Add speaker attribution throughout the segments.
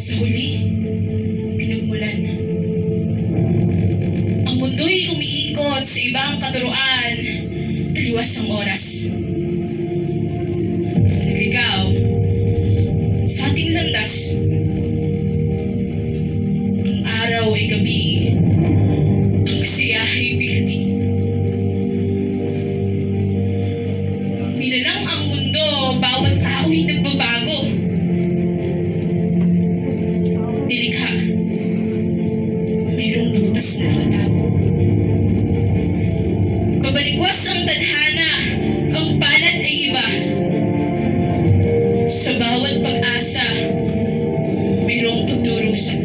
Speaker 1: Sa huli, pinagmulan. Ang mundo'y umiikot sa ibang katuruan, taliwas ang oras. Nagligaw sa ating landas. Ang araw ay gabi, ang kasiyahay bigati. Nilalang ang mundo, bawat tao'y nagbabago. Nilikha, mayroong butas na nakatago. Pabalikwas ang tadhana, ang palad ay iba. Sa bawat pag-asa, mayroong pagdurusa.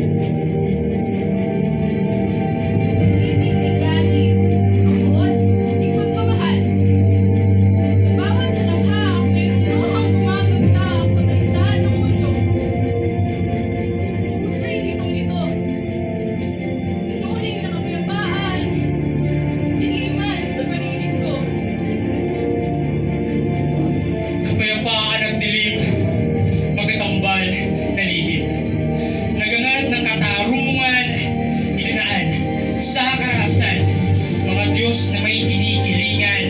Speaker 2: Na may kinikilingan,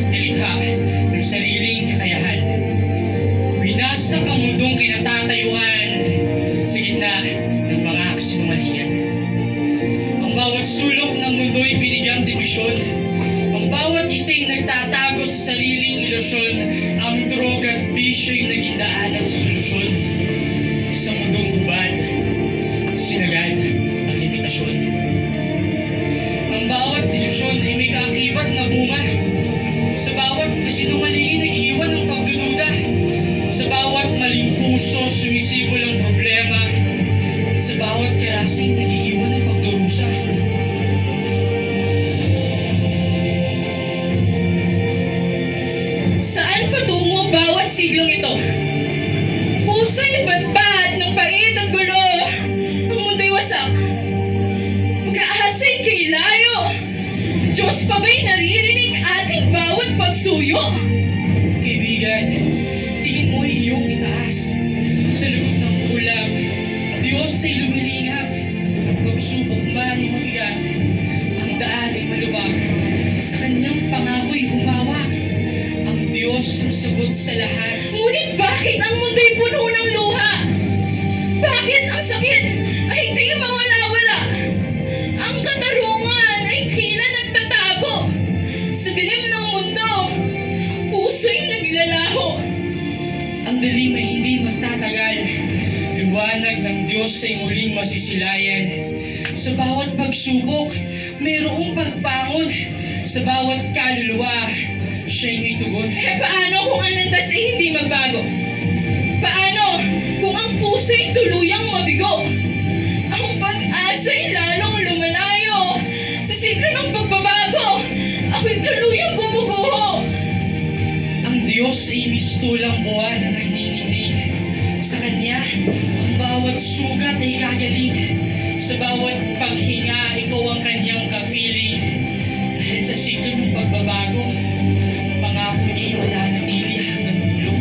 Speaker 2: nilikha ng sariling kakayahan. Winasak ang mundong kinatatayuan sa gitna ng mga kasinungalingan. Ang bawat sulok ng mundo'y binigyang dibisyon. Ang bawat isa'y nagtatago sa sariling ilusyon. Ang droga at bisyo'y naging daan at solusyon. Sa mundong hubad, sinagad ang limitasyon. Ang bawat desisyon ay may kaakibat na bunga. Sa bawat kasinungalingan nag-iwan ang pagdududa. Sa bawat maling puso sumisibol ang problema. At sa bawat karasing nag-iwan ang pagdurusa.
Speaker 1: Saan patungo bawat siglong ito? Puso'y badbad ng pait at gulo. Ang mundo'y wasak. Pag-aasa'y kay layo. Diyos pa ba'y naririnig ating bawat pagsuyo?
Speaker 2: Kaibigan, tingin mo'y iyong itaas. Sa loob ng ulam, Diyos ay lumilingap. Pagsubok man ay mabigat, ang daan ay malubak. Sa kanyang pangako'y humawak. Ang Diyos ang sagot sa lahat.
Speaker 1: Ngunit bakit ang mundo'y puno ng luha? Bakit ang sakit ay di mawala-wala? Ang katarungan ay tila nagtatago. Sa dilim ng mundo, puso'y naglalaho.
Speaker 2: Ang dilim ay hindi magtatagal. Liwanag ng Diyos ay muling masisilayan. Sa bawat pagsubok, mayroong pagbangon. Sa bawat kaluluwa, siya'y may tugon.
Speaker 1: Paano kung ang landas ay hindi magbago? Paano kung ang puso'y tuluyang mabigo? Ang pag-asa'y lalong lumalayo. Sa siklo ng pagbabago, ako'y tuluyang gumuguho.
Speaker 2: Ang Diyos ay mistulang buwan na nagniningning. Sa Kanya, ang bawat sugat ay gagaling. Sa bawat paghinga, ikaw ang Kanyang kapiling. Dahil sa siklo ng pagbabago, ang pangako niya'y wala natili hanggang dulo.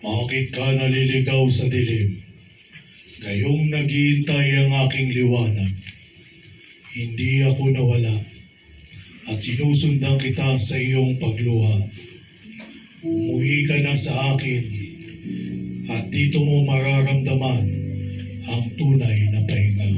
Speaker 3: Bakit ka naliligaw sa dilim? Gayong naghihintay ang aking liwanag. Hindi ako nawala at sinusundan kita sa iyong pagluha. Umuwi ka na sa akin at dito mo mararamdaman ang tunay na pahinga.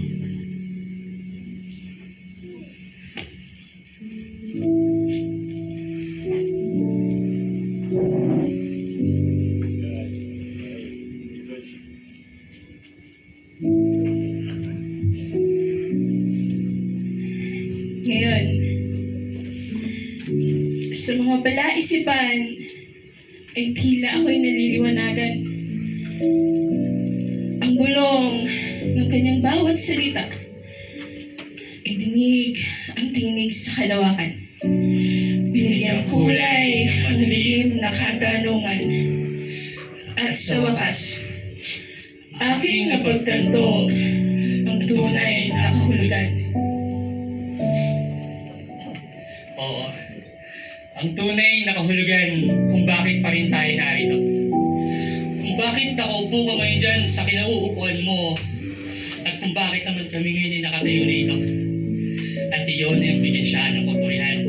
Speaker 1: mga palaisipan ay tila ako'y naliliwanagan. Ang bulong ng kanyang bawat salita ay ang tinig sa kalawakan. Binigyang kulay ang dilim na katanungan. At sa wakas, aking napagtanto ang tunay na kahulugan.
Speaker 2: Oo, ang tunay na kahulugan kung bakit pa rin tayo narito. Kung bakit nakaupo ka ngayon dyan sa kinauupuan mo, at kung bakit naman kami ngayon ay nakatayo rito. At iyon ay ang bigyan ng kapurihan.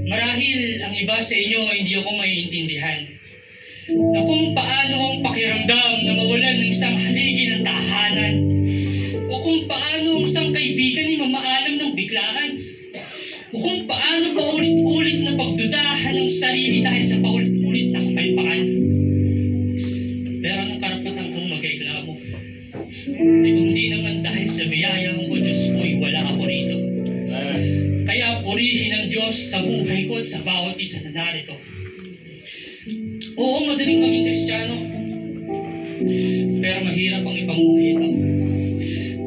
Speaker 2: Marahil ang iba sa inyo ay hindi ako maiintindihan na kung paano ang pakiramdam na mawalan ng isang haligi ng tahanan, o kung paano ang isang kaibigan ay mamaalam ng biglaan, o kung paano paulit-ulit na pagdudahan ng sarili dahil sa paulit-ulit na kapalpakan. Pero anong karapatan kong magreklamo? Eh kung di naman dahil sa biyaya mo, Diyos ko, wala ako rito. Kaya purihin ang Diyos sa buhay ko at sa bawat isa na narito. Oo, madaling maging Kristiyano, pero mahirap ang ipamuhay ito.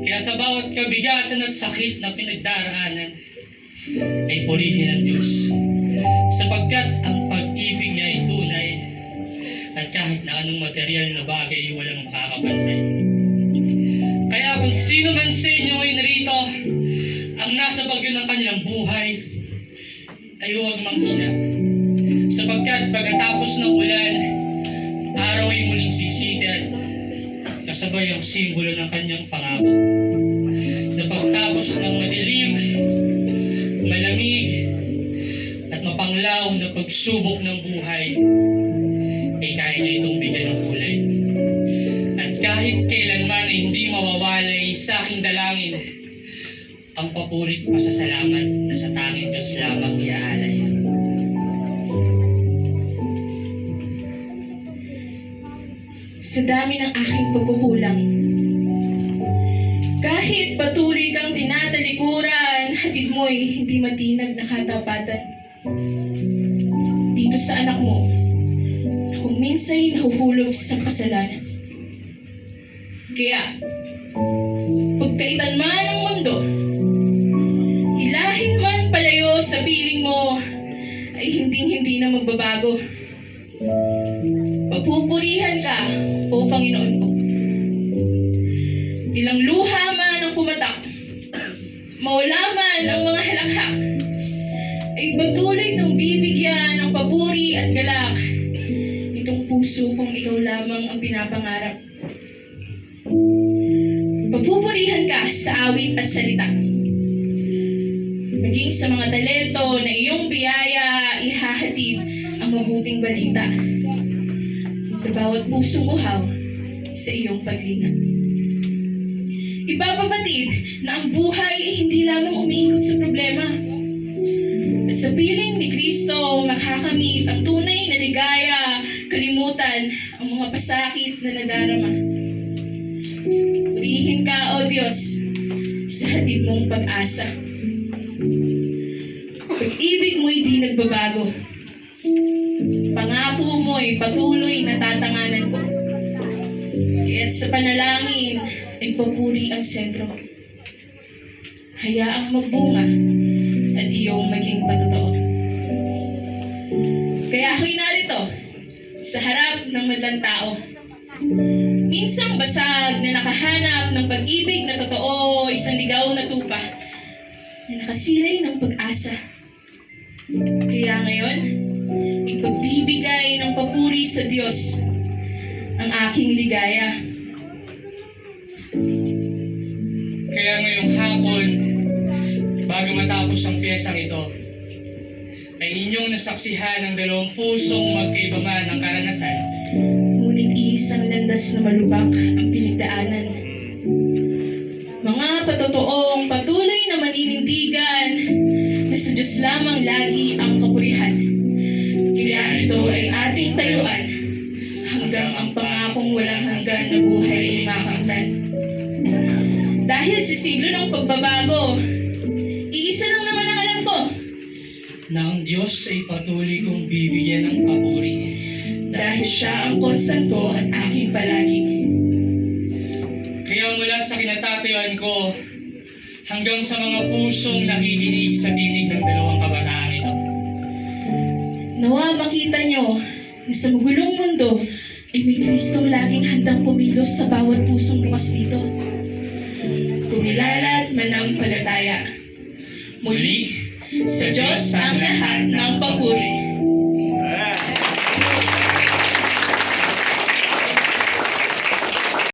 Speaker 2: Kaya sa bawat kabigatan at sakit na pinagdaraanan, ay purihin ang Diyos, sapagkat ang pag-ibig niya ay tunay, at kahit na anong material na bagay ay walang makakapantay. Kaya kung sino man sa inyo ay narito ang nasa bagyo ng kanilang buhay, ay huwag manghina, sapagkat pagkatapos ng ulan, araw ay muling sisikat, kasabay ang simbolo ng kanyang pangako, na pagtapos ng madilim, malamig, at mapanglaw na pagsubok ng buhay, ay kaya niya itong bigyan ng kulay. At kahit kailanman ay hindi mawawalay sa aking dalangin ang papurit pasasalamat na sa tanging Diyos lamang iaalay.
Speaker 1: Sa dami ng aking pagkukulang, kahit patuloy kang tinatalikuran, hatid mo'y hindi matinag na katapatan. Dito sa anak mo, na kung minsa'y nahuhulog sa kasalanan. Kaya, pagkaitan man ng mundo, hilahin man palayo sa piling mo, ay hinding-hindi na magbabago. Pagpupurihan ka, O Panginoon ko. Ilang luha man ang pumatak, mawala man ang mga halakhak, ay patuloy kang bibigyan ng papuri at galak itong puso kung ikaw lamang ang pinapangarap. Pagpupurihan ka sa awit at salita, maging sa mga talento na iyong biyaya ihahatid ang mabuting balita sa bawat pusong uhaw sa iyong paglinga. Ipapabatid na ang buhay ay hindi lamang umiikot sa problema. At sa piling ni Kristo, makakamit ang tunay na ligaya, kalimutan ang mga pasakit na nadarama. Purihin ka, O Diyos, sa hatid mong pag-asa. Pag-ibig mo'y di nagbabago. Pangako mo'y patuloy na tatanganan ko. Kaya't sa panalangin ay papuri ang sentro. Hayaang magbunga at iyong maging patotoo. Kaya ako'y narito sa harap ng madlang tao. Minsang basag na nakahanap ng pag-ibig na totoo, isang ligaw na tupa na nakasilay ng pag-asa. Kaya ngayon, ipagbibigay ng papuri sa Diyos ang aking ligaya.
Speaker 2: Kaya ngayong hapon, bago matapos ang piyesang ito, ay inyong nasaksihan ng dalawang pusong magkaiba man ng karanasan.
Speaker 1: Ngunit isang landas na malubak ang pinagdaanan. Mga patotoong patuloy na maninindigan na sa Diyos lamang lagi ang kapurihan. Kaya ito ay ating tayuan hanggang ang pangakong walang hanggan na buhay ay makamtan. Dahil sa siglo ng pagbabago, iisa lang naman ang alam ko.
Speaker 2: na ang Diyos ay patuloy kong bibigyan ng papuri.
Speaker 1: Dahil siya ang konsant ko at aking palagi.
Speaker 2: Kaya mula sa kinatatayuan ko hanggang sa mga pusong nakikinig sa tinig ng dalawang kabataang ito.
Speaker 1: Nawa makita nyo na sa magulong mundo ay may Kristong laging handang kumilos sa bawat pusong bukas dito. Kumilala at manampalataya. Muli, sa Diyos ang lahat ng papuri.